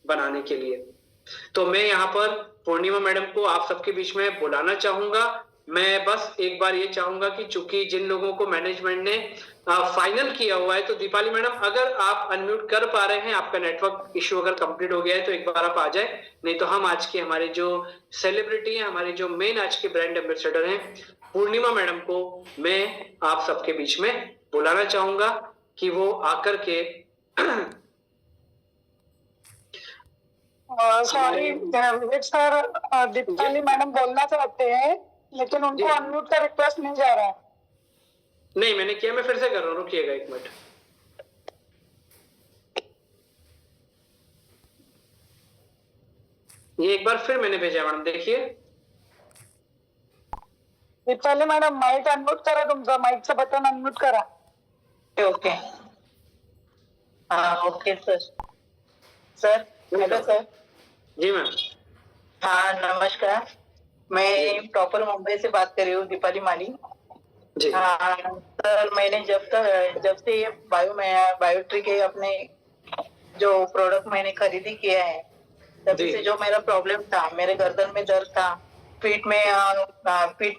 बनाने के लिए। तो मैं यहाँ पर पूर्णिमा मैडम को आप सबके बीच में बुलाना चाहूंगा। मैं बस एक बार ये चाहूंगा कि चूंकि जिन लोगों को मैनेजमेंट ने फाइनल किया हुआ है, तो दीपाली मैडम अगर आप अनम्यूट कर पा रहे हैं, आपका नेटवर्क इश्यू अगर कंप्लीट हो गया है तो एक बार आप आ जाए, नहीं तो हम आज के हमारे जो सेलिब्रिटी हैं, हमारे जो मेन आज के ब्रांड एम्बेसडर हैं पूर्णिमा मैडम को मैं आप सबके बीच में बुलाना चाहूंगा कि वो आकर के सॉरी विवेक सर, दीपाली मैडम बोलना चाहते हैं लेकिन उनको अनम्यूट का रिक्वेस्ट नहीं जा रहा है। नहीं, मैंने किया, मैं फिर से कर रहा हूँ, रुकिएगा एक मिनट। ये एक बार फिर मैंने भेजा मैडम, देखिए। दीपाली मैडम माइक अनम्यूट करा, तुमचा माइकचं बटन अनम्यूट करा। ओके, हाँ okay sir. Sir hello sir. जी मैम। हाँ नमस्कार, मैं प्रॉपर मुंबई से बात कर रही हूँ, दीपाली माली। जी। हाँ सर, मैंने जब से ये बायोट्रिक के अपने जो प्रोडक्ट मैंने खरीदी किया है, तभी से जो मेरा प्रॉब्लम था, मेरे गर्दन में दर्द था, पीठ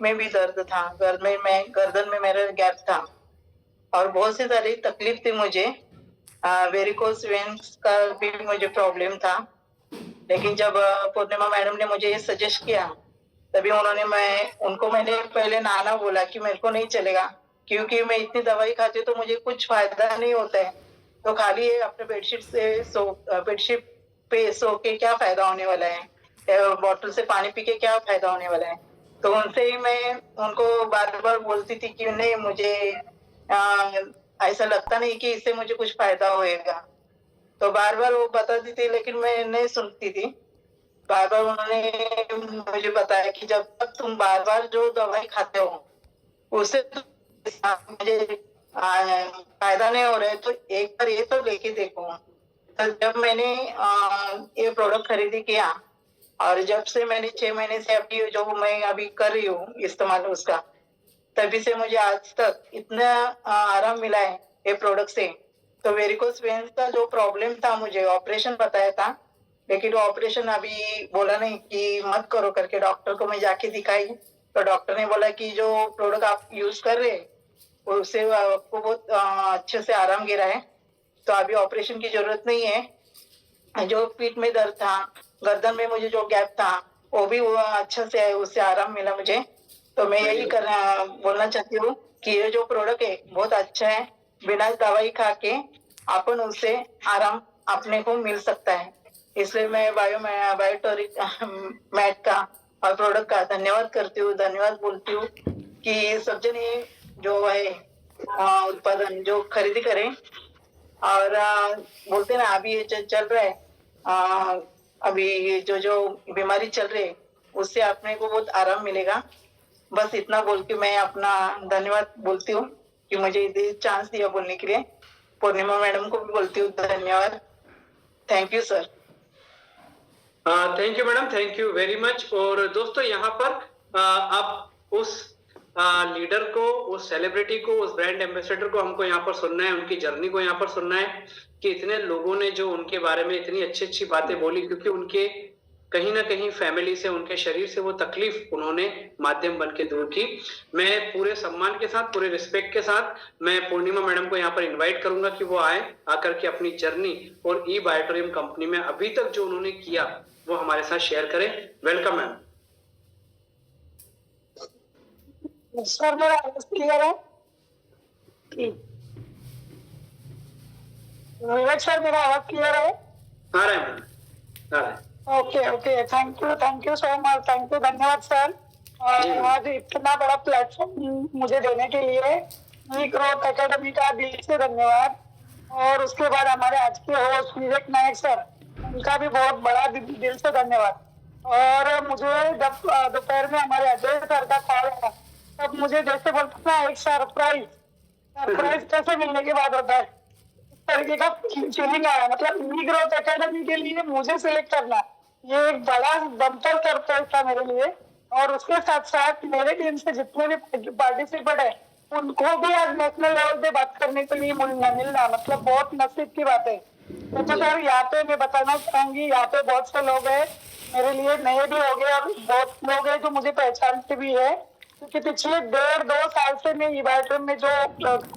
में भी दर्द था, गर्दन में मेरा गैप था और बहुत सी सारी तकलीफ थी मुझे। वेरिकोस वेन्स का भी मुझे प्रॉब्लम था। लेकिन जब पूर्णिमा मैडम ने मुझे ये सजेस्ट किया, तभी उनको मैंने पहले नाना बोला कि मेरे को नहीं चलेगा, क्योंकि मैं इतनी दवाई खाती हूँ तो मुझे कुछ फायदा नहीं होता है, तो खाली अपने बेडशीट पे सो के क्या फायदा होने वाला है, बॉटल से पानी पी के क्या फायदा होने वाला है। तो उनसे ही मैं उनको बार बार बोलती थी कि नहीं, मुझे ऐसा लगता नहीं कि इससे मुझे कुछ फायदा होएगा। तो बार बार वो बताती थी लेकिन मैं नहीं सुनती थी। बार बार उन्होंने मुझे बताया कि जब तक तुम बार बार जो दवाई खाते हो उससे मुझे फायदा नहीं हो रहा है, तो एक बार ये तो लेके देखो। तो जब मैंने ये प्रोडक्ट खरीदी किया और जब से मैंने 6 महीने से अभी जो मैं अभी कर रही हूँ इस्तेमाल उसका, तभी से मुझे आज तक इतना आराम मिला है ये प्रोडक्ट से। तो वेरिकोस वेन्स का जो प्रॉब्लम था, मुझे ऑपरेशन बताया था, लेकिन वो ऑपरेशन अभी बोला नहीं कि मत करो करके। डॉक्टर को मैं जाके दिखाई तो डॉक्टर ने बोला कि जो प्रोडक्ट आप यूज कर रहे हैं उससे आपको बहुत अच्छे से आराम गिरा है, तो अभी ऑपरेशन की जरूरत नहीं है। जो पीठ में दर्द था, गर्दन में मुझे जो गैप था, वो भी अच्छा से उससे आराम मिला मुझे। तो मैं यही बोलना चाहती हूँ कि ये जो प्रोडक्ट है बहुत अच्छा है, बिना दवाई खा के अपन उससे आराम अपने को मिल सकता है। इसलिए मैं बायोटोरिक मैट का और प्रोडक्ट का धन्यवाद करती हूँ, धन्यवाद बोलती हूँ कि सब जने जो है उत्पादन जो खरीदी करें। और बोलते ना अभी ये चल रहा है, अभी ये जो बीमारी चल रही है उससे अपने को बहुत आराम मिलेगा। बस इतना बोल के मैं अपना धन्यवाद बोलती हूँ कि मुझे चांस दिया बोलने के लिए। पूर्णिमा मैडम को भी बोलती हूँ धन्यवाद। Thank you sir. Thank you madam, thank you very much. और दोस्तों यहाँ पर आप उस लीडर को, उस सेलिब्रिटी को, उस ब्रांड एम्बेसडर को हमको यहाँ पर सुनना है, उनकी जर्नी को यहाँ पर सुनना है कि इतने लोगों ने जो उनके बारे में इतनी अच्छी अच्छी बातें बोली, क्योंकि उनके कहीं ना कहीं फैमिली से, उनके शरीर से वो तकलीफ उन्होंने माध्यम बन के दूर की। मैं पूरे सम्मान के साथ, पूरे रिस्पेक्ट के साथ मैं पूर्णिमा मैडम को यहाँ पर इनवाइट करूंगा कि वो आए, आकर के अपनी जर्नी और ई बायोटोरियम कंपनी में अभी तक जो उन्होंने किया वो हमारे साथ शेयर करें। Welcome ma'am. सर मेरा आवाज क्लियर है? विवेक सर मेरा आवाज क्लियर है? आ रहा है मैम, आ रहा है। Okay okay, thank you so much, thank you, धन्यवाद सर। आज इतना बड़ा प्लेटफॉर्म मुझे देने के लिए ई ग्रोथ एकेडमी का दिल से धन्यवाद। और उसके बाद हमारे आज के होस्ट विवेक नायक सर, उनका भी बहुत बड़ा दिल से धन्यवाद। और मुझे जब दोपहर में हमारे अजय सर का कॉल आया, तब मुझे जैसे बोलते ना एक सरप्राइज कैसे मिलने के बाद होता है, इस तरीके का फीलिंग आया। मतलब ई ग्रोथ एकेडमी के लिए मुझे सिलेक्ट करना ये एक बड़ा बम्पर सरप्राइज था मेरे लिए। और उसके साथ साथ मेरे टीम से जितने भी पार्टिसिपेट है उनको भी आज नेशनल लेवल पे बात करने के लिए मिलना मतलब बहुत नसीब की बात है। तो सर यहाँ पे मैं बताना चाहूंगी, यहाँ पे बहुत से लोग हैं मेरे लिए नए भी हो गए और बहुत लोग हैं जो मुझे पहचानते भी है, क्योंकि पिछले 1.5-2 साल से मैं ईवाइट्रम में जो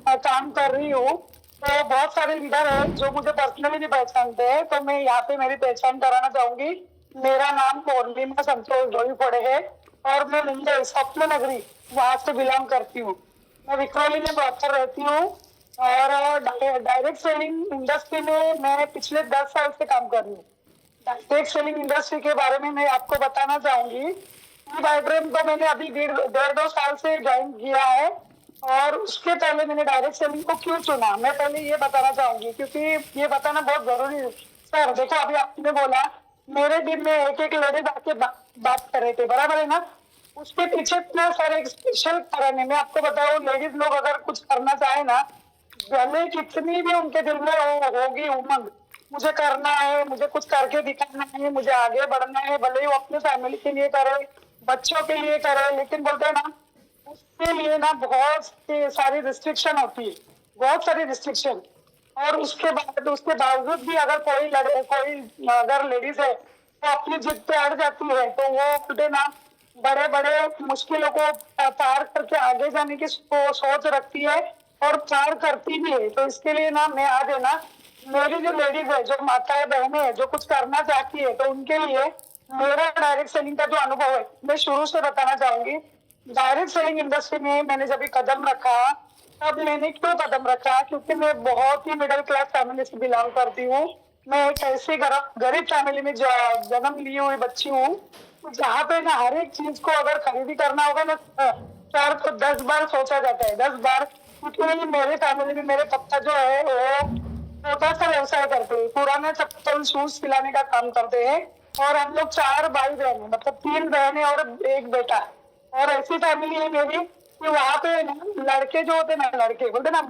काम कर रही हूँ, तो बहुत सारे लीडर हैं जो मुझे पर्सनली भी पहचानते हैं। तो मैं यहाँ पे मेरी पहचान कराना चाहूंगी। मेरा नाम पूर्णिमा संतोष डोईफोड़े है और मैं मुंबई स्वप्न नगरी वहां से बिलोंग करती हूँ। मैं विक्रोली में प्रॉपर रहती हूँ और डायरेक्ट सेलिंग इंडस्ट्री में मैं पिछले 10 साल से काम कर रही हूँ। डायरेक्ट सेलिंग इंडस्ट्री के बारे में मैं आपको बताना चाहूंगी। ईवाइट्रम को मैंने अभी 1.5-2 साल से ज्वाइन किया है और उसके पहले मैंने डायरेक्ट सेलिंग को क्यों चुना, मैं पहले ये बताना चाहूंगी, क्योंकि ये बताना बहुत जरूरी है। सर देखो, अभी आपने बोला मेरे दिन में एक लेडीज आके बात कर रहे थे, बराबर है ना? उसके पीछे इतना सारे एक स्पेशल कारण है। मैं आपको बताऊं, लेडीज लोग अगर कुछ करना चाहे ना, भले कितनी भी उनके दिल में होगी उमंग, मुझे करना है, मुझे कुछ करके दिखाना है, मुझे आगे बढ़ना है, भले ही वो अपने फैमिली के लिए करे, बच्चों के लिए करे, लेकिन बोलते हैं ना, उसके लिए ना बहुत सारी रिस्ट्रिक्शन होती है, बहुत सारी रिस्ट्रिक्शन। और उसके बावजूद भी अगर कोई अगर लेडीज है तो अपनी जिद पे अड़ जाती है, तो वो बोलते ना बड़े बड़े मुश्किलों को पार करके आगे जाने की सोच रखती है और पार करती भी है। तो इसके लिए ना मैं आज है ना, मेरी जो लेडीज है, जो माताएं बहनें है, जो कुछ करना चाहती है, तो उनके लिए मेरा डायरेक्ट सेलिंग का जो अनुभव है मैं शुरू से बताना चाहूंगी। डायरेक्ट सेलिंग इंडस्ट्री में मैंने जब कदम रखा, तब मैंने क्यों कदम रखा, क्योंकि मैं बहुत ही मिडिल क्लास फैमिली से बिलोंग करती हूँ। मैं एक ऐसी गरीब फैमिली में जन्म ली हुई बच्ची हूँ, जहाँ पे ना हर एक चीज को अगर खरीदी करना होगा ना सर, तो 10 बार सोचा जाता है, 10 बार। क्योंकि मेरे फैमिली में मेरे पापा जो है वो छोटा सा व्यवसाय करते हैं, पुराना चप्पल शूज सिलाने का काम करते हैं। और हम लोग 4 भाई बहन है, मतलब 3 बहनें और 1 बेटा। और ऐसी फैमिली है मेरी कि वहाँ पे ना लड़के जो होते ना, लड़के बोलते ना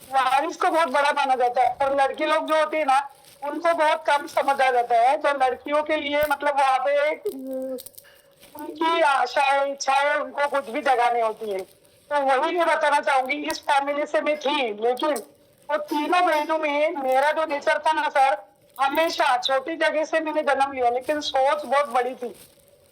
वारिस को बहुत बड़ा माना जाता है, और लड़की लोग जो होती है ना उनको बहुत कम समझा जाता है। तो लड़कियों के लिए मतलब वहाँ पे उनकी आशाएं इच्छाएं उनको कुछ भी जगानी होती है। तो वही मैं बताना चाहूंगी, इस फैमिली से मैं थी, लेकिन वो तीनों बहनों में मेरा जो नेचर था ना सर, हमेशा छोटी जगह से मैंने जन्म लिया, लेकिन सोच बहुत बड़ी थी।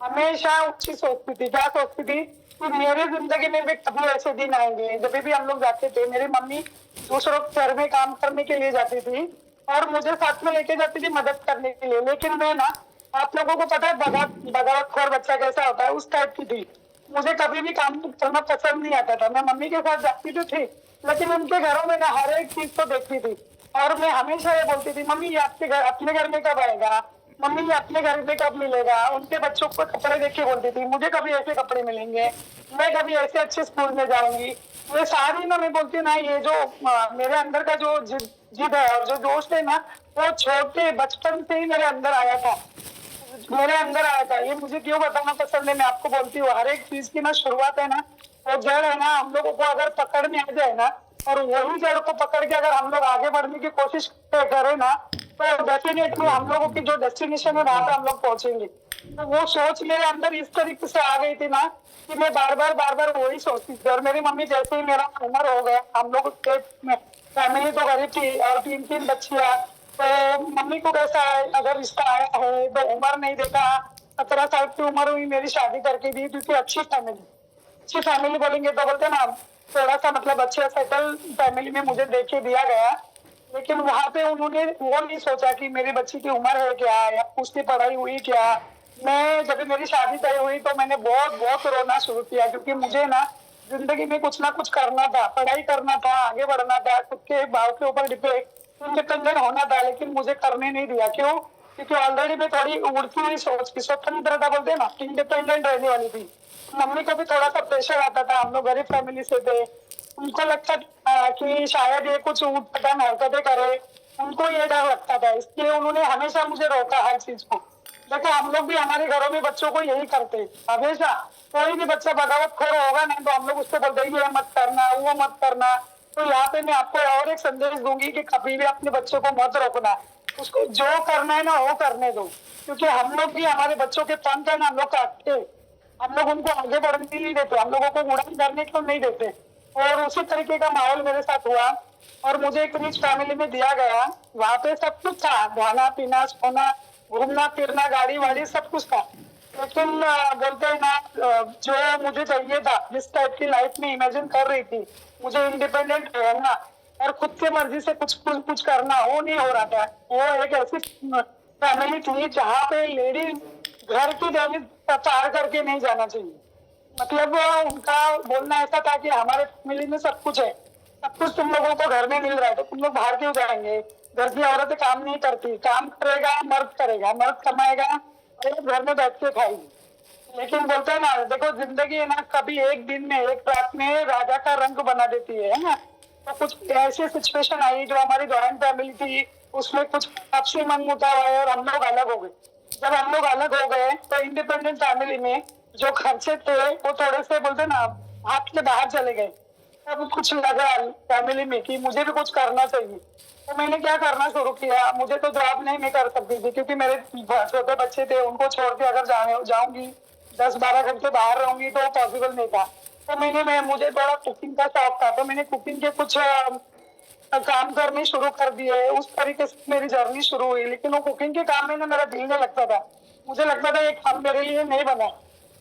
हमेशा ऊंची सोचती थी। क्या सोचती थी कि मेरी जिंदगी में भी कभी ऐसे दिन आएंगे। जब भी हम लोग जाते थे, मेरी मम्मी दूसरों के घर में काम करने के लिए जाती थी और मुझे साथ में लेके जाती थी मदद करने के लिए, लेकिन मैं ना, आप लोगों को पता है बगावतखोर बच्चा कैसा होता है, उस टाइप की थी। मुझे कभी भी काम करना पसंद नहीं आता था। मैं मम्मी के साथ जाती तो थी, लेकिन उनके घरों में ना हर एक चीज को देखती थी। और मैं हमेशा ये बोलती थी, मम्मी ये आपके घर, अपने घर में कब आएगा, मम्मी ये अपने घर में कब मिलेगा। उनके बच्चों को कपड़े देख के बोलती थी, मुझे कभी ऐसे कपड़े मिलेंगे, मैं कभी ऐसे अच्छे स्कूल में जाऊंगी। ये सारी ना मैं बोलती ना, ये जो मेरे अंदर का जो जिद है और जो जोश है ना, वो छोटे बचपन से ही मेरे अंदर आया था, मेरे अंदर आया था। ये मुझे क्यों बताना पसंद है, मैं आपको बोलती हूँ, हर एक चीज की ना शुरुआत है ना, वो जड़ है ना, हम लोगों को अगर पकड़ में आ जाए ना, और वही जड़ को पकड़ के अगर हम लोग आगे बढ़ने की कोशिश करें ना, तो डेफिनेटली हम लोगों की जो डेस्टिनेशन है वहां पे हम लोग पहुंचेंगे। तो वो सोच मेरे अंदर इस तरीके से आ गई थी ना, कि मैं बार बार वही सोचती थी। और मेरी मम्मी जैसे ही मेरा उम्र हो गया, हम लोग फैमिली तो गरीब थी और 3 बच्चियां, तो मम्मी को कैसा है, अगर रिश्ता आया है तो उम्र नहीं देखा, 17 साल की उम्र हुई मेरी शादी करके दी, क्योंकि अच्छी फैमिली बोलेंगे तो बोलते ना, थोड़ा सा मतलब अच्छे सेटल फैमिली में मुझे देके दिया गया। लेकिन वहां पे उन्होंने वो नहीं सोचा कि मेरी बच्ची की उम्र है क्या, या उसकी पढ़ाई हुई क्या। मैं जब मेरी शादी तय हुई तो मैंने बहुत रोना शुरू किया, क्योंकि मुझे ना जिंदगी में कुछ ना कुछ करना था, पढ़ाई करना था, आगे बढ़ना था, खुद के भाव के ऊपर इंडिपेंडेंट होना था, लेकिन मुझे करने नहीं दिया। क्यों? क्योंकि ऑलरेडी मैं थोड़ी उड़ती हुई सोच की, स्वतंत्रता बोलते ना, इंडिपेंडेंट रहने वाली थी। मम्मी को भी थोड़ा सा प्रेशर आता था, हम लोग गरीब फैमिली से थे, उनको लगता था कि शायद ये कुछ ऊटपटांग हरकतें करे, उनको ये डर लगता था, इसलिए उन्होंने हमेशा मुझे रोका हर चीज को। देखो, हम लोग भी हमारे घरों में बच्चों को यही करते, हमेशा कोई भी बच्चा बगावतखोर होगा ना, तो हम लोग उसको बोलते हैं ये मत करना, वो मत करना। तो यहाँ पे मैं आपको और एक संदेश दूंगी कि कभी भी अपने बच्चों को मत रोकना, उसको जो करना है ना वो करने दो, क्योंकि हम लोग भी हमारे बच्चों के पंख है ना, हम लोग काटते, हम लोग उनको आगे बढ़ने नहीं देते, हम लोगों को उड़ान करने को नहीं देते। और उसी तरीके का माहौल मेरे साथ हुआ। और मुझे एक रिच फैमिली में दिया गया। वहाँ पे सब कुछ था, खाना पीना सोना घूमना फिरना गाड़ी वाड़ी सब कुछ था। लेकिन बोलते हैं ना, जो मुझे चाहिए था, जिस टाइप की लाइफ में इमेजिन कर रही थी, मुझे इंडिपेंडेंट रहना और खुद के मर्जी से कुछ करना, वो नहीं हो रहा था। वो एक ऐसी फैमिली थी जहाँ पे लेडी घर की दहलीज पार करके नहीं जाना चाहिए। मतलब उनका बोलना ऐसा था कि हमारे फैमिली में सब कुछ है, सब कुछ तुम लोगों को घर में मिल रहा है, तो तुम लोग बाहर क्यों जाएंगे? घर की औरतें काम नहीं करती, काम करेगा मर्द कमाएगा और घर में बैठ के खाएगी। लेकिन बोलते हैं ना, देखो जिंदगी है ना, कभी एक दिन में एक रात में राजा का रंग बना देती है ना। तो कुछ ऐसी सिचुएशन आई जो हमारी जॉइंट फैमिली थी, उसमें कुछ आपसी मन मुटाव आए और हम लोग अलग हो गए। जब हम लोग अलग हो गए तो इंडिपेंडेंट फैमिली में जो खर्चे थे वो थोड़े से बोलते ना हाथ के बाहर चले गए। तब कुछ लगा फैमिली में कि मुझे भी कुछ करना चाहिए। तो मैंने क्या करना शुरू किया, मुझे तो जॉब नहीं मैं कर सकती थी क्योंकि मेरे छोटे बच्चे थे, उनको छोड़ के अगर जाऊंगी 10-12 घंटे बाहर रहूंगी तो पॉसिबल नहीं था। तो मुझे थोड़ा कुकिंग का शौक था, तो मैंने कुकिंग के कुछ काम करने शुरू कर दिए। उस तरीके से मेरी जर्नी शुरू हुई। लेकिन वो कुकिंग के काम में ना मेरा दिल नहीं लगता था। मुझे लगता था ये काम मेरे लिए नहीं बना,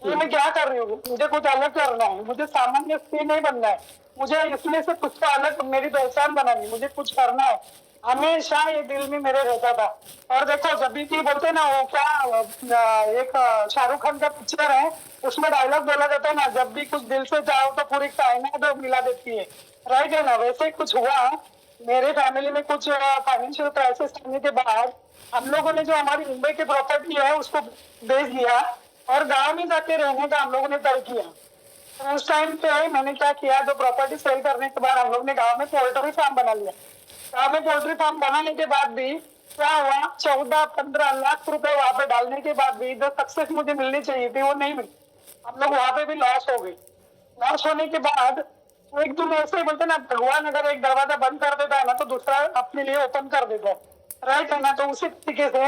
ये मैं क्या कर रही हूँ, मुझे कुछ अलग करना है, मुझे सामान्य स्त्री नहीं बनना है, मुझे इसमें से कुछ तो अलग मेरी पहचान बनानी, मुझे कुछ करना है। हमेशा ये दिल में मेरे रहता था। और देखो जब भी बोलते ना, वो क्या एक शाहरुख खान का पिक्चर है, उसमें डायलॉग बोला जाता है ना, जब भी कुछ दिल से चाहो तो पूरी कायनात मिला देती है। राइट है ना? वैसे ही कुछ हुआ मेरे फैमिली में। कुछ फाइनेंशियल क्राइसिस आने के बाद हम लोगों ने जो हमारी मुंबई की प्रॉपर्टी है उसको बेच दिया और गांव में जाके रहने का हम लोगों ने तय किया। तो उस टाइम पे मैंने क्या किया, जो प्रॉपर्टी सेल करने के बाद हम लोग ने गांव में पोल्ट्री फार्म बना लिया। गांव में पोल्ट्री फार्म बनाने के बाद भी क्या हुआ, 14-15 लाख रुपए वहां पे डालने के बाद भी जो सक्सेस मुझे मिलनी चाहिए थी वो नहीं मिली। हम लोग वहां पे भी लॉस हो गए। लॉस होने के बाद वो एक दिन ऐसे ही बोलते ना, भगवान अगर एक दरवाजा बंद कर देता है ना तो दूसरा अपने लिए ओपन कर देता है। राइट है ना? तो उसी तरीके से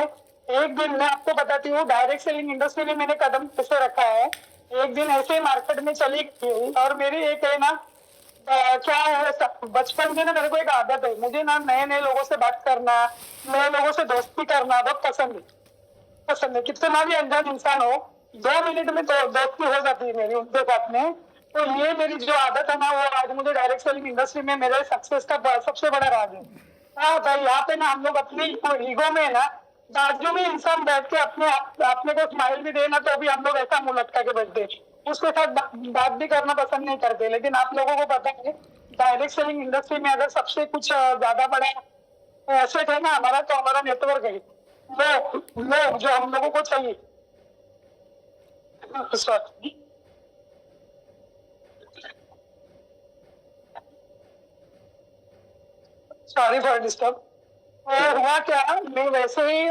एक दिन मैं आपको बताती हूँ, डायरेक्ट सेलिंग इंडस्ट्री में मैंने कदम कैसे रखा है। एक दिन ऐसे मार्केट में चली गई और मेरी एक है ना क्या है, बचपन से ना मेरे को एक आदत है, मुझे ना नए नए लोगों से बात करना, नए लोगों से दोस्ती करना बहुत पसंद है। कितना भी अनजान इंसान हो, 2 मिनट में तो दोस्ती हो जाती है मेरी उनके साथ में। तो ये मेरी जो आदत है ना, वो आज मुझे डायरेक्ट सेलिंग इंडस्ट्री में मेरे सक्सेस का सबसे बड़ा राज है। क्या होता है यहाँ पे ना, हम लोग अपनी ईगो में ना, बाजू में इंसान बैठ के अपने को स्माइल भी देना तो भी हम लोग ऐसा मुंह लटका के बैठते, उसके साथ बात भी करना पसंद नहीं करते। लेकिन आप लोगों को पता है डायरेक्ट सेलिंग इंडस्ट्री में अगर सबसे कुछ ज्यादा बड़ा एसेट है ना हमारा, तो हमारा नेटवर्क है। वो जो हम लोगों को चाहिए। Sorry for disturb. और हुआ क्या, मैं वैसे ही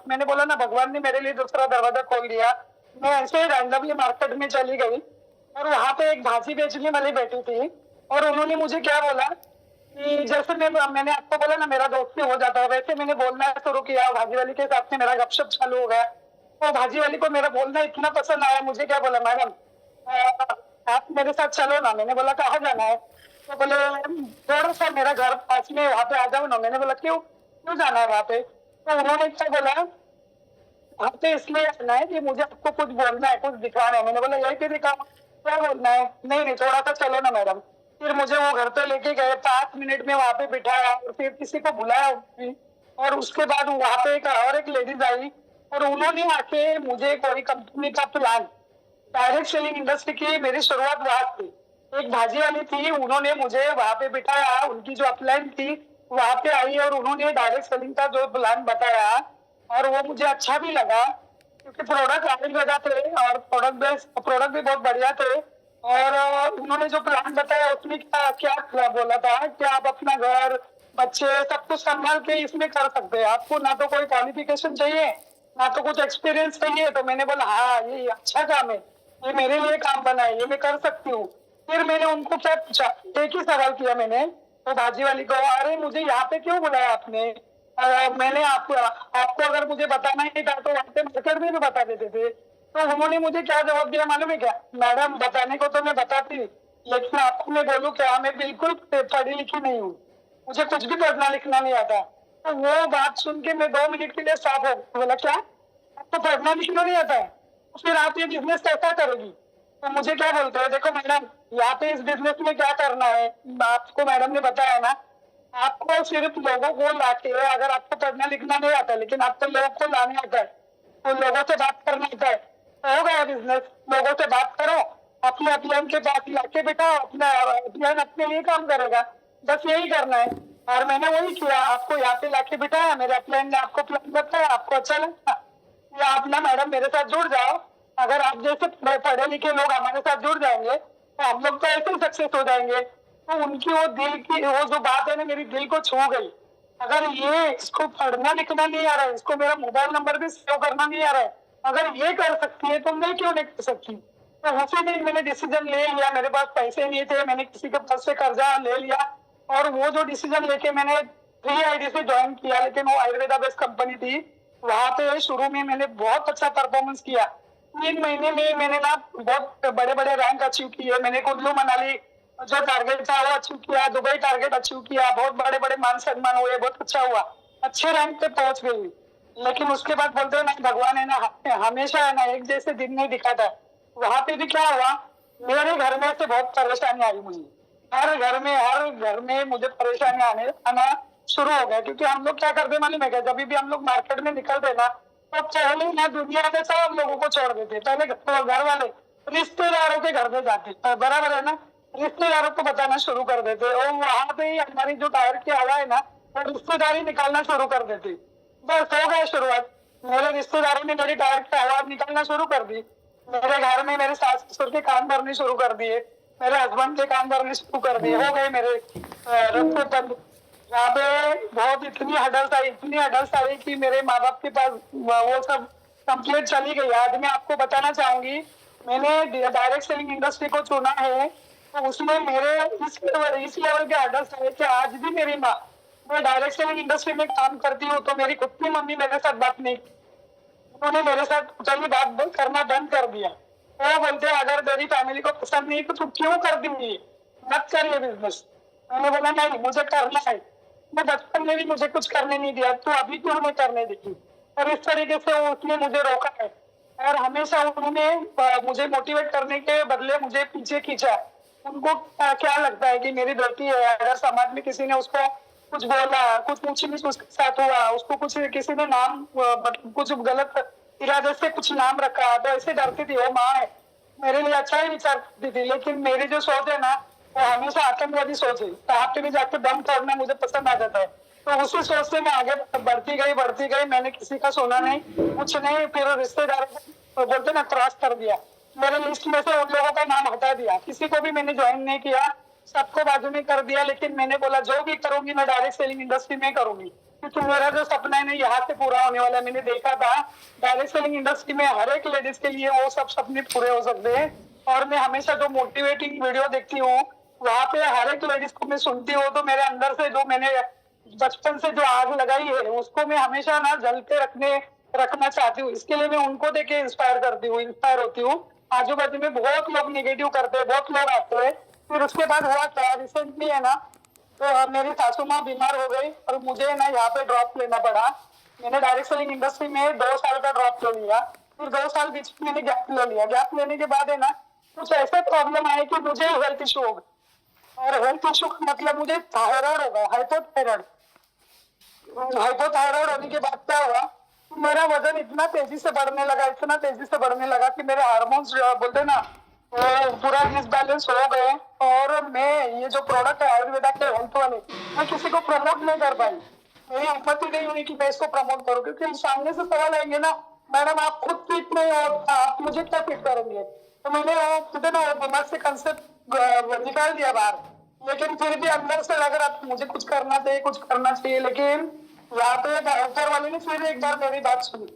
मैंने बोला ना, भगवान ने मेरे लिए दूसरा दरवाजा खोल दिया। मैं ऐसे ही रैंडमली मार्केट में चली गई और वहां पे एक भाजी बेचने वाली बैठी थी और उन्होंने मुझे क्या बोला कि जैसे मैंने आपको बोला ना मेरा दोस्ती हो जाता है, वैसे मैंने बोलना शुरू किया। भाजी वाली के साथ में मेरा गपशप चालू हो गया। तो भाजी वाली को मेरा बोलना इतना पसंद आया, मुझे क्या बोला, मैडम आप मेरे साथ चलो ना। मैंने बोला कहाँ जाना है? तो बोले थोड़ा सा मेरा घर पास में, वहां पे आ जाओ ना। मैंने बोला क्यों क्यों जाना है वहां पे? तो उन्होंने क्या बोला, वहां पे इसलिए आना है कि मुझे आपको कुछ बोलना है, कुछ दिखाना है। मैंने बोला यही पे दिखाओ, क्या बोलना है? नहीं थोड़ा सा चलो ना मैडम। फिर मुझे वो घर पे लेके गए, 5 मिनट में वहां पे बिठाया और फिर किसी को बुलाया और उसके बाद वहां पे एक लेडीज आई और उन्होंने आके मुझे कोई कंपनी का प्लान, डायरेक्ट सेलिंग इंडस्ट्री की मेरी शुरुआत वहां थी। एक भाजी वाली थी, उन्होंने मुझे वहां पे बिठाया, उनकी जो अपलाइन थी वहां पे आई और उन्होंने डायरेक्ट सेलिंग का जो प्लान बताया और वो मुझे अच्छा भी लगा क्योंकि प्रोडक्ट काफी ज्यादा थे और प्रोडक्ट भी बहुत बढ़िया थे। और उन्होंने जो प्लान बताया उसमें क्या क्या बोला था कि आप अपना घर बच्चे सब कुछ संभाल के इसमें कर सकते हैं, आपको ना तो कोई क्वालिफिकेशन चाहिए ना तो कुछ एक्सपीरियंस चाहिए। तो मैंने बोला हाँ ये अच्छा काम है, ये मेरे लिए काम बना है, ये मैं कर सकती हूँ। फिर मैंने उनको क्या पूछा, एक ही सवाल किया मैंने तो भाजी वाली को, अरे मुझे यहाँ पे क्यों बुलाया आपने? मैंने आपको अगर मुझे बताना ही था तो वहाँ पे मार्केट में भी बता देते थे। तो उन्होंने मुझे क्या जवाब दिया मालूम है क्या? मैडम बताने को तो मैं बताती, लेकिन आपको मैं बोलूँ क्या, मैं बिल्कुल पढ़ी लिखी नहीं हूँ। मुझे कुछ भी पढ़ना लिखना नहीं आता। तो वो बात सुन के मैं 2 मिनट के लिए स्टॉप हो गया। बोला क्या, आपको पढ़ना लिखना नहीं आता है, तो फिर आप ये बिजनेस कैसा करोगी? तो मुझे क्या बोलते हैं, देखो मैडम, यहाँ पे इस बिजनेस में क्या करना है, आपको मैडम ने बताया ना, आपको सिर्फ लोगों को लाके, अगर आपको पढ़ना लिखना नहीं आता लेकिन आपको लोगों को लाना आता है, तो लोगों से बात करना आता है, तो हो गया बिजनेस। लोगों से बात करो, अपने अपलाइन के पास लाके बिठाओ, अपना अपलाइन अपने लिए काम करेगा, बस यही करना है। और मैंने वही किया, आपको यहाँ पे लाके बिठाया, मेरे अपलाइन ने आपको प्लान बताया, आपको अच्छा लगा, या आप ना मैडम मेरे साथ जुड़ जाओ। अगर आप जैसे पढ़े लिखे लोग हमारे साथ जुड़ जाएंगे तो हम लोग तो ऐसे ही सक्सेस हो जाएंगे। तो उनकी वो दिल की वो जो बात है ना, मेरी दिल को छू गई। अगर ये इसको पढ़ना लिखना नहीं आ रहा है, इसको मेरा मोबाइल नंबर भी सेव करना नहीं आ रहा है, अगर ये कर सकती है तो मैं क्यों नहीं कर सकती? तो उसी दिन मैंने डिसीजन ले लिया। मेरे पास पैसे नहीं थे, मैंने किसी के पास से कर्जा ले लिया, और वो जो डिसीजन लेके मैंने 3ID से ज्वाइन किया, लेकिन वो आयुर्वेदा बेस्ड कंपनी थी। वहां पे शुरू में मैंने बहुत अच्छा परफॉर्मेंस किया। 3 महीने में मैंने ना बहुत बड़े बड़े रैंक अचीव किए। मैंने कुल्लू मनाली जो टारगेट था वो अचीव किया, दुबई टारगेट अचीव किया, बहुत बड़े बड़े मान सम्मान हुए, बहुत अच्छा हुआ, अच्छे रैंक पे पहुंच गई। लेकिन उसके बाद बोलते हैं ना, भगवान है ना हमेशा है ना एक जैसे दिन नहीं दिखाता। वहां पे भी क्या हुआ, मेरे घर में से बहुत परेशानी आई मुझे। हर घर में मुझे परेशानी आना शुरू हो गया। क्योंकि हम लोग क्या करते मालूम है क्या, जब भी हम लोग मार्केट में निकलते ना, तो पहले ना दुनिया में सब लोगों को छोड़ देते। पहले घर वाले रिश्तेदारों के घर में जाते, बराबर है ना, रिश्तेदारों को बताना शुरू कर देते, और वहां पे ही हमारी जो टायर की हवा है ना, वो रिश्तेदारी निकालना शुरू कर देती। बस हो गया शुरुआत। मेरे रिश्तेदारों ने मेरी टायर की हवा निकालना शुरू कर दी। मेरे घर में मेरे सास ससुर के कान भरने शुरू कर दिए, मेरे हस्बैंड के कान भरने शुरू कर दिए, हो गए मेरे रखो तब। यहाँ पे बहुत इतनी हडल्स आई कि मेरे माँ बाप के पास वो सब कंप्लेंट चली गई। आज मैं आपको बताना चाहूंगी, मैंने डायरेक्ट सेलिंग इंडस्ट्री को चुना है, तो उसमें मेरे इस लेवल के हडल्स आए कि आज भी मेरी माँ, मैं डायरेक्ट सेलिंग इंडस्ट्री में काम करती हूँ, तो मेरी खुद की मम्मी मेरे साथ बात नहीं, उन्होंने मेरे साथ चलिए बात करना बंद कर दिया। वो बोलते अगर मेरी फैमिली को पसंद नहीं तो तू क्यों कर दूंगी, मत करिए बिजनेस। मैंने बोला नहीं, मुझे करना है। मैं बचपन में भी मुझे कुछ करने नहीं दिया, तो अभी क्यों हमें करने दी? और इस तरीके से उसने मुझे रोका है, और हमेशा उन्होंने मुझे मोटिवेट करने के बदले मुझे पीछे खींचा। उनको क्या लगता है कि मेरी गलती है, अगर समाज में किसी ने उसको कुछ बोला, कुछ नीच उसके साथ हुआ, उसको कुछ किसी ने नाम कुछ गलत इरादे से कुछ नाम रखा, तो ऐसे डरती थी। वो माँ है, मेरे लिए अच्छा ही विचार करती थी, लेकिन मेरी जो सोच है ना, वो हमेशा आतंकवादी सोच है। कहाँ पे भी जाके बम फोड़ना मुझे पसंद आ जाता है। तो उसी सोच से मैं आगे बढ़ती गई। मैंने किसी का सुना नहीं, कुछ नहीं। फिर रिश्तेदारों को बोलते ना क्रॉस कर दिया, मेरे लिस्ट में से उन लोगों का नाम हटा दिया, किसी को भी मैंने ज्वाइन नहीं किया, सबको बाजू में कर दिया। लेकिन मैंने बोला जो भी करूंगी मैं डायरेक्ट सेलिंग इंडस्ट्री में करूंगी, क्योंकि मेरा जो सपना है ना यहाँ से पूरा होने वाला है। मैंने देखा था डायरेक्ट सेलिंग इंडस्ट्री में हर एक लेडीज के लिए वो सब सपने पूरे हो सकते हैं। और मैं हमेशा जो मोटिवेटिंग वीडियो देखती हूँ, वहाँ पे हर एक लेडीज को मैं सुनती हूँ, तो मेरे अंदर से जो मैंने बचपन से जो आग लगाई है, उसको मैं हमेशा ना जल के रखना चाहती हूँ। इसके लिए मैं उनको देख के इंस्पायर होती हूँ। आजू बाजू में बहुत लोग निगेटिव करते हैं, बहुत लोग आते हैं। फिर उसके बाद हुआ क्या, रिसेंटली है ना, तो मेरी सासू माँ बीमार हो गई और मुझे ना यहाँ पे ड्रॉप लेना पड़ा। मैंने डायरेक्ट सेलिंग इंडस्ट्री में 2 साल का ड्रॉप ले लिया। फिर 2 साल बीच में मैंने गैप ले लिया। गैप लेने के बाद है ना, कुछ ऐसे प्रॉब्लम आए कि मुझे हेल्थ इशू हो गया। और हेल्थ इशू का मतलब मुझे थायराइड होगा, हाइपोथायराइड होने के बाद क्या हुआ, मेरा वजन इतना तेजी से बढ़ने लगा कि मेरे हार्मोन्स बोलते ना वो पूरा डिसबैलेंस हो गए। और मैं ये जो प्रोडक्ट है आयुर्वेदा के हेल्थ वाले, मैं किसी को प्रमोट नहीं कर पाई। मेरी हिम्मत ही नहीं हुई कि मैं इसको प्रमोट करूं, क्योंकि सामने से सवाल आएंगे ना, मैडम आप खुद फिट नहीं हो, आप मुझे क्या फिट करेंगे? तो मैंने दिमाग से कंसेप्ट निकाल दिया बाहर। लेकिन फिर भी अंदर से लग रहा मुझे कुछ करना चाहिए। लेकिन यहाँ पे ऊपर वाले ने फिर एक बार मेरी बात सुनी,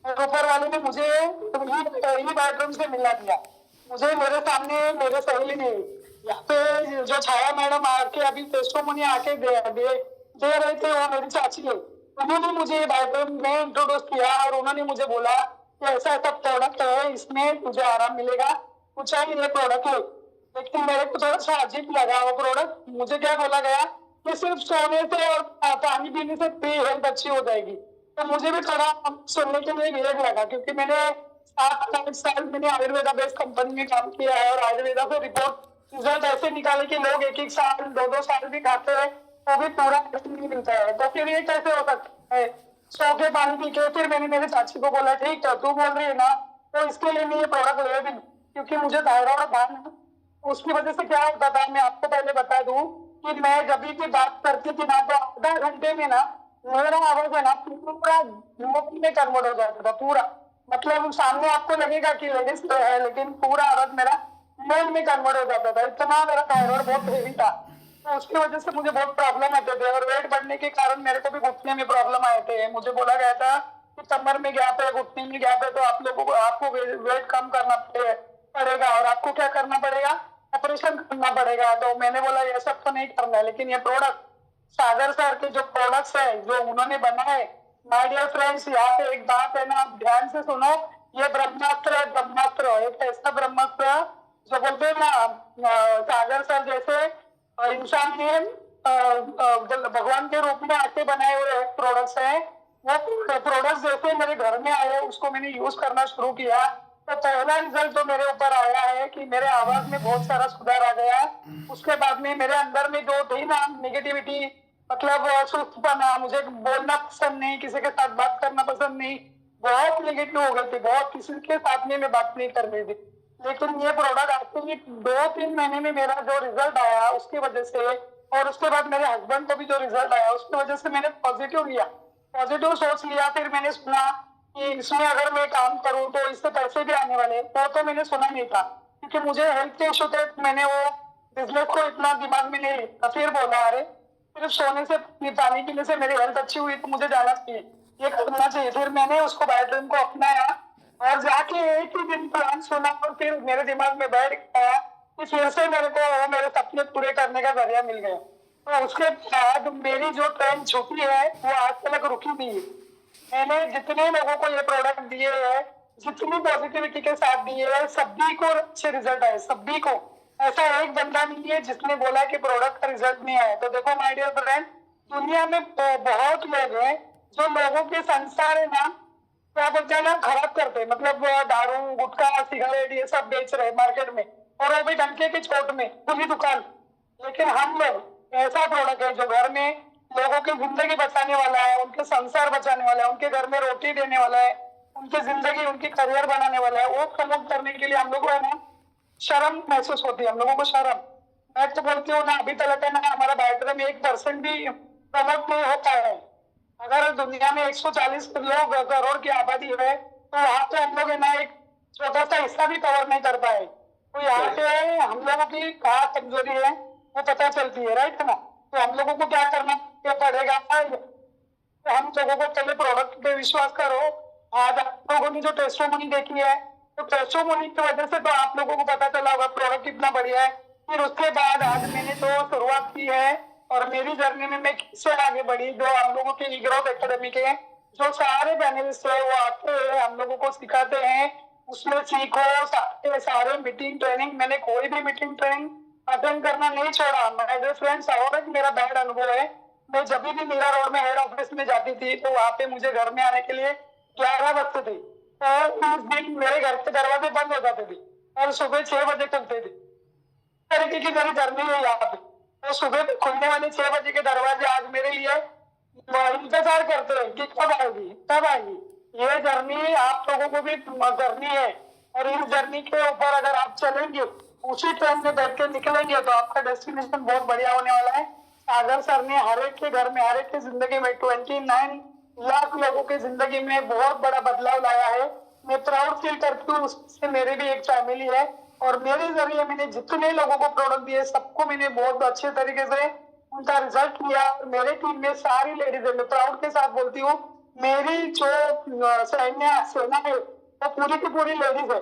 और ऊपर वाले ने मुझे ही बेडरूम से मिला दिया। मुझे मेरे सामने मेरे सहेली ने यहाँ पे जो छाया मैडम आके अभी टेस्टोमोनी आके दे रहे थे, वो मेरी चाची है। उन्होंने मुझे बेडरूम में इंट्रोड्यूस किया और उन्होंने मुझे बोला कि ऐसा प्रोडक्ट है, इसमें तुझे आराम मिलेगा, कुछ है ये प्रोडक्ट है। लेकिन मेरे को थोड़ा सा अजीब लगा वो प्रोडक्ट। मुझे क्या बोला गया कि सिर्फ सोने से और पानी पीने से भी हेल्थ अच्छी हो जाएगी। तो मुझे भी थोड़ा सुनने के लिए विवेक लगा, क्योंकि मैंने 7-8 साल मैंने आयुर्वेदा बेस्ड कंपनी में काम किया है और आयुर्वेदा से रिपोर्ट रिजल्ट ऐसे निकाले कि लोग 1-1 साल 2-2 साल भी खाते हैं तो भी पूरा नहीं मिलता है। तो फिर ये कैसे हो सकता है? सौ के पानी पी के फिर मैंने मेरे चाची को बोला, ठीक है तू बोल रही है ना, तो इसके लिए मैं ये प्रोडक्ट ले भी, क्योंकि मुझे थायराइड था ना, उसकी वजह से क्या होता था, मैं आपको पहले बता दूं कि मैं जब भी बात करती थी ना, तो आधा घंटे में ना मेरा आवाज है ना पूरा मोबाइल में कन्वर्ट हो जाता था पूरा। मतलब सामने आपको लगेगा कि लेडीज तो है, लेकिन पूरा आवाज मेरा मोबाइल में कन्वर्ट हो जाता था, इतना मेरा थायराइड बहुत हेवी था। तो उसकी वजह से मुझे बहुत प्रॉब्लम आते थे, और वेट बढ़ने के कारण मेरे को भी घुटने में प्रॉब्लम आए थे। मुझे बोला गया था कि कमर में गैप है, घुटने में गैप है, तो आप लोगों को आपको वेट कम करना पड़ेगा और आपको क्या करना पड़ेगा, ऑपरेशन करना पड़ेगा। तो मैंने बोला ये सब तो नहीं करना है, लेकिन ये प्रोडक्ट सागर सर के जो प्रोडक्ट्स है जो उन्होंने बनाए, माय डियर फ्रेंड्स, यहाँ पे एक बात है ना, आप ध्यान से सुनो, ये ब्रह्मास्त्र है, ब्रह्मास्त्र एक ऐसा ब्रह्मास्त्र जो बोलते हैं ना सागर सर जैसे इंसान ने भगवान के रूप में आके बनाए हुए प्रोडक्ट्स हैं। वो प्रोडक्ट्स जैसे मेरे घर में आए, उसको मैंने यूज करना शुरू किया, तो पहला रिजल्ट जो मेरे ऊपर आया है कि मेरे आवाज में बहुत सारा सुधार आ गया। उसके बाद में मेरे अंदर में जो थी ना नेगेटिविटी, मतलब सुस्तपना, मुझे बोलना पसंद नहीं, किसी के साथ बात करना पसंद नहीं, बहुत नेगेटिव हो गई थी, बहुत किसी के साथ में मैं बात नहीं कर रही थी। लेकिन ये प्रोडक्ट आपको 2-3 महीने में मेरा जो रिजल्ट आया उसकी वजह से, और उसके बाद मेरे हस्बैंड को भी जो रिजल्ट आया उसकी वजह से मैंने पॉजिटिव लिया, पॉजिटिव सोच लिया। फिर मैंने सुना कि इसमें अगर मैं काम करूं तो इससे पैसे भी आने वाले, तो मैंने सुना नहीं था, क्योंकि मुझे हेल्थ के इशू थे, मैंने वो बिजनेस को इतना दिमाग में नहीं लिया। फिर बोला अरे सिर्फ सोने से पानी पीने से मेरी हेल्थ अच्छी हुई तो मुझे जाना चाहिए, ये करना चाहिए। फिर मैंने उसको बायोड्रीम को अपनाया और जाके एक ही दिन प्लान सुना और फिर मेरे दिमाग में बैठ गया कि फिर से मेरे को मेरे सपने पूरे करने का जरिया मिल गया। तो उसके बाद मेरी जो ट्रेन छुट्टी है वो आज तक रुकी नहीं है। मैंने जितने लोगों को ये प्रोडक्ट दिए हैं, जितनी पॉजिटिविटी के साथ दिए हैं, सभी को अच्छे रिजल्ट आए, सभी को। ऐसा एक बंदा नहीं है जिसने बोला कि प्रोडक्ट का रिजल्ट नहीं आया। तो देखो माय डियर फ्रेंड, दुनिया में बहुत लोग हैं जो लोगों के संसार है ना, क्या बोलते हैं ना, खराब करते हैं, मतलब दारू गुटखा सिगरेट ये सब बेच रहे मार्केट में, और वो भी डंके की चोट में खुली दुकान। लेकिन हम लोग ऐसा प्रोडक्ट है जो घर में लोगों की जिंदगी बचाने वाला है, उनके संसार बचाने वाला है, उनके घर में रोटी देने वाला है, उनकी जिंदगी उनकी करियर बनाने वाला है। वो प्रमोट करने के लिए हम लोग को है ना शर्म महसूस होती है, हम लोगों को शर्म। मैं तो बोलती हूँ ना, अभी तक है ना हमारा बायोड्रीम में 1% भी प्रमोट नहीं होता है। अगर दुनिया में 140 लोग करोड़ की आबादी है तो वहां पे हम लोग है ना एक छोटा सा हिस्सा भी कवर नहीं कर पाए। तो यहाँ पे हम लोगों की कहाँ कमजोरी है वो पता चलती है, राइट है ना। तो हम लोगों को क्या करना पड़ेगा, तो हम लोगों को पहले प्रोडक्ट पे विश्वास करो। आज आप लोगों ने जो टेस्टोमनी देखी है, तो टेस्टोमनी की वजह से तो आप लोगों को पता चला होगा प्रोडक्ट कितना बढ़िया है। फिर उसके बाद आज मैंने तो शुरुआत की है और मेरी जर्नी में मैं किससे आगे बढ़ी, जो हम लोगों के ई ग्रोथ एकेडमी के जो सारे पैनलिस्ट है वो आते हैं, हम लोगों को सिखाते हैं, उसमें सीखो। सारे मीटिंग ट्रेनिंग, मैंने कोई भी मीटिंग ट्रेनिंग अटेंड करना नहीं छोड़ा। मेरे फ्रेंड्स, और एक मेरा बैड अनुभव है, मैं जब भी मीरा रोड में हेड ऑफिस में जाती थी तो वहां पे मुझे घर में आने के लिए 11 बजते थे, और उस दिन मेरे घर के दरवाजे बंद हो जाते थे और सुबह 6 बजे खुलते थे। तरीके की मेरी जर्नी है यहाँ पे। तो सुबह खुलने वाले 6 बजे के दरवाजे आज मेरे लिए इंतजार करते हैं कि कब आएगी कब आएगी। ये जर्नी आप लोगों को भी करनी है, और इस जर्नी के ऊपर अगर आप चलेंगे, उसी ट्रेन में बैठ के निकलेंगे, तो आपका डेस्टिनेशन बहुत बढ़िया होने वाला है। सागर सर ने हर एक के घर में, हर एक की जिंदगी में 29 लाख लोगों की जिंदगी में बहुत बड़ा बदलाव लाया है। मैं प्राउड फील करती हूँ, उससे मेरी भी एक फैमिली है, और मेरे जरिए मैंने जितने लोगों को प्रोडक्ट दिए सबको मैंने बहुत अच्छे तरीके से उनका रिजल्ट लिया। मेरे टीम में सारी लेडीज है, मैं प्राउड के साथ बोलती हूँ, मेरी जो सेना है वो पूरी की पूरी लेडीज है,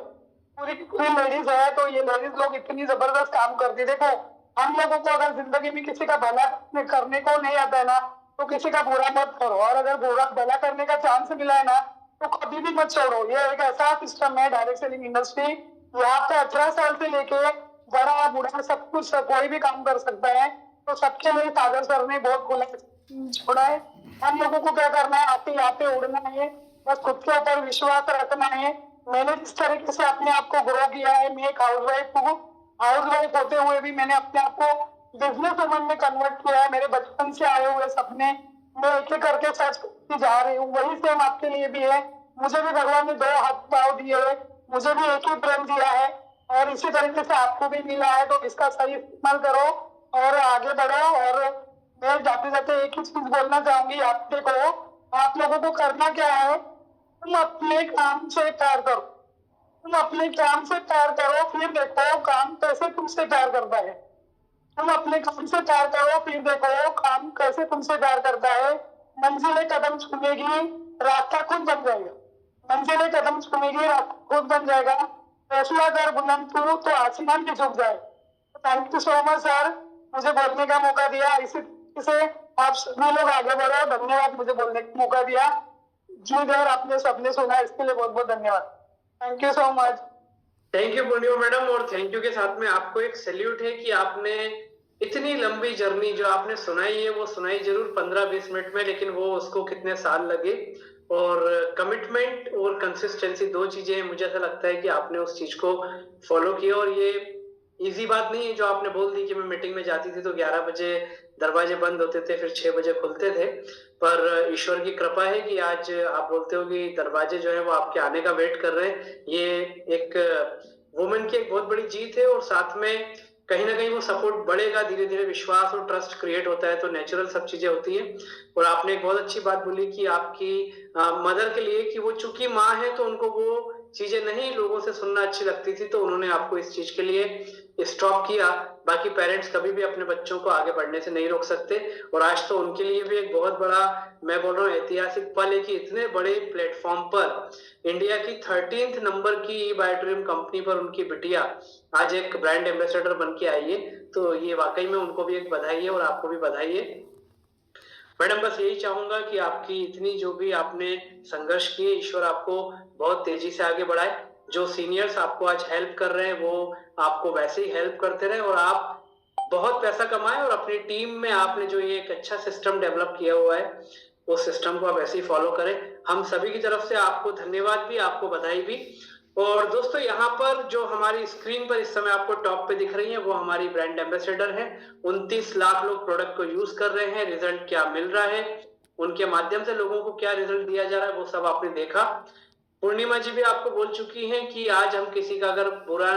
पूरी की पूरी लेडीज है। तो ये लेडीज लोग इतनी जबरदस्त काम करती है। देखो, हम लोगों को अगर जिंदगी में किसी का भला करने को नहीं आता है ना, तो किसी का बुरा मत करो, और अगर बुरा भला करने का चांस मिला है ना तो कभी भी मत छोड़ो। ये एक ऐसा सिस्टम है डायरेक्ट सेलिंग इंडस्ट्री, यहाँ पे 18 साल से लेके बड़ा बूढ़ा सब कुछ कोई भी काम कर सकता है। तो सबके लिए सागर सर ने बहुत खुला छोड़ा है। हम लोगों को क्या करना है, आते आते उड़ना है, बस खुद के ऊपर विश्वास रखना है। मैंने जिस तरीके से अपने आप को ग्रो किया है, मैं एक हाउसवाइफ हूँ, हाउसवाइफ होते हुए भी मैंने अपने आप को बिजनेस वुमन में कन्वर्ट किया है। मेरे बचपन से आए हुए सपने मैं एक एक करके सर्च करती जा रही हूँ, वही सेम आपके लिए भी है। मुझे भी भगवान ने 2 हाथ पाँव दिए है, मुझे भी एक ही ब्रेन दिया है और इसी तरीके से आपको भी मिला है, तो इसका सही इस्तेमाल करो और आगे बढ़ो। और मैं जाते जाते एक ही चीज बोलना चाहूंगी, आप देखो आप लोगों को करना क्या है, तुम अपने काम से प्यार करो, तुम अपने काम से प्यार करो, फिर देखो काम कैसे तुमसे प्यार करता है। तुम अपने काम से प्यार करो, फिर देखो काम कैसे तुमसे प्यार करता है। मंजिलें कदम चूमेगी, रास्ता खुद बन जाएगा। मंजिलें कदम चूमेगी, रास्ता खुद बन जाएगा। फैसला कर बुलंद तू तो आसमान भी झुक जाए। Thank you so much sir, मुझे बोलने का मौका दिया। इसी से आप सभी लोग आगे बढ़ो। धन्यवाद मुझे बोलने का मौका दिया। जी देर आपने सबने सुना, इसके लिए बहुत बहुत धन्यवाद। Thank you so much. Thank you Purnima madam, और थैंक यू के साथ में आपको एक सैल्यूट है कि आपने इतनी लंबी जर्नी जो आपने सुनाई है वो सुनाई जरूर 15-20 मिनट में, लेकिन वो उसको कितने साल लगे। और कमिटमेंट और कंसिस्टेंसी 2 चीजें हैं। मुझे ऐसा लगता है कि आपने उस चीज को फॉलो किया, और ये इजी बात नहीं है जो आपने बोल दी कि मैं मीटिंग में जाती थी तो 11 बजे दरवाजे बंद होते थे, फिर 6 बजे खुलते थे। पर ईश्वर की कृपा है कि आज आप बोलते हो कि दरवाजे जो है वो आपके आने का वेट कर रहे हैं। ये एक वुमेन की एक बहुत बड़ी जीत है, और साथ में कहीं ना कहीं वो सपोर्ट बढ़ेगा, धीरे धीरे विश्वास और ट्रस्ट क्रिएट होता है, तो नेचुरल सब चीजें होती है। और आपने एक बहुत अच्छी बात बोली कि आपकी मदर के लिए, कि वो चूंकि माँ है तो उनको वो चीजें नहीं लोगों से सुनना अच्छी लगती थी, तो उन्होंने आपको इस चीज के लिए स्टॉप किया। बाकी पेरेंट्स कभी भी अपने बच्चों को आगे बढ़ने से नहीं रोक सकते, और आज तो उनके लिए भी एक बहुत बड़ा, मैं बोल रहा हूँ ऐतिहासिक पल है कि इतने बड़े प्लेटफॉर्म पर इंडिया की 13th नंबर की ई बायोटोरियम कंपनी पर उनकी बिटिया आज एक ब्रांड एम्बेसडर बन के आई है। तो ये वाकई में उनको भी एक बधाई है, और आपको भी बधाई है मैडम। बस यही चाहूंगा कि आपकी इतनी जो भी आपने संघर्ष किए, ईश्वर आपको बहुत तेजी से आगे बढ़ाए। जो सीनियर्स आपको आज हेल्प कर रहे हैं वो आपको वैसे ही हेल्प करते रहे, और आप बहुत पैसा कमाए, और अपनी टीम में आपने जो ये एक अच्छा सिस्टम डेवलप किया हुआ है उस सिस्टम को आप ऐसे ही फॉलो करें। हम सभी की तरफ से आपको धन्यवाद भी, आपको बधाई भी। और दोस्तों यहाँ पर जो हमारी स्क्रीन पर इस समय आपको टॉप पे दिख रही है वो हमारी ब्रांड एम्बेसडर है। 29 लाख लोग प्रोडक्ट को यूज कर रहे हैं। रिजल्ट क्या मिल रहा है, उनके माध्यम से लोगों को क्या रिजल्ट दिया जा रहा है, वो सब आपने देखा। पूर्णिमा जी भी आपको बोल चुकी हैं कि आज हम किसी का अगर बुरा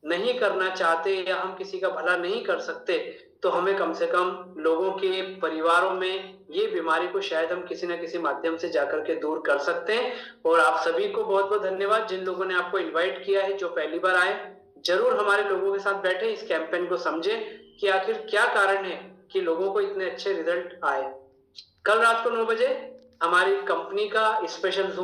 नहीं करना चाहते या हम किसी का भला नहीं कर सकते, तो हमें कम से कम लोगों के परिवारों में ये बीमारी को शायद हम किसी न किसी माध्यम से जाकर के दूर कर सकते हैं। और आप सभी को बहुत बहुत धन्यवाद जिन लोगों ने आपको इनवाइट किया है, जो पहली बार आए। जरूर हमारे लोगों के साथ बैठे, इस कैंपेन को समझे कि आखिर क्या कारण है कि लोगों को इतने अच्छे रिजल्ट आए। कल रात को 9 बजे हमारी कंपनी का स्पेशल जूम